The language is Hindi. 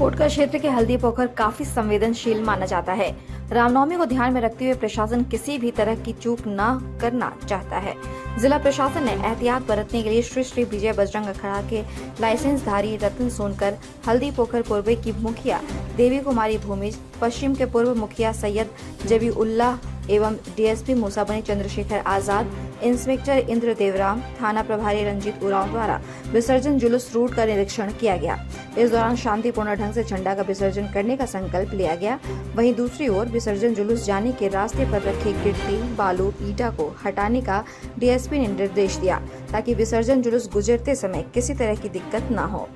कोटका क्षेत्र के हल्दी पोखर काफी संवेदनशील माना जाता है। रामनवमी को ध्यान में रखते हुए प्रशासन किसी भी तरह की चूक न करना चाहता है। जिला प्रशासन ने एहतियात बरतने के लिए श्री श्री विजय बजरंग अखाड़ा के लाइसेंसधारी रतन सोनकर, हल्दी पोखर पूर्व की मुखिया देवी कुमारी भूमिज, पश्चिम के पूर्व मुखिया सैयद जबीउल्लाह एवं डीएसपी मूसाबनी चंद्रशेखर आजाद, इंस्पेक्टर इंद्र देवराम, थाना प्रभारी रंजीत उरांव द्वारा विसर्जन जुलूस रूट का निरीक्षण किया गया। इस दौरान शांतिपूर्ण ढंग से झंडा का विसर्जन करने का संकल्प लिया गया। वहीं दूसरी ओर विसर्जन जुलूस जाने के रास्ते पर रखे गिट्टी, बालू, ईटा को हटाने का डीएसपी ने निर्देश दिया ताकि विसर्जन जुलूस गुजरते समय किसी तरह की दिक्कत न हो।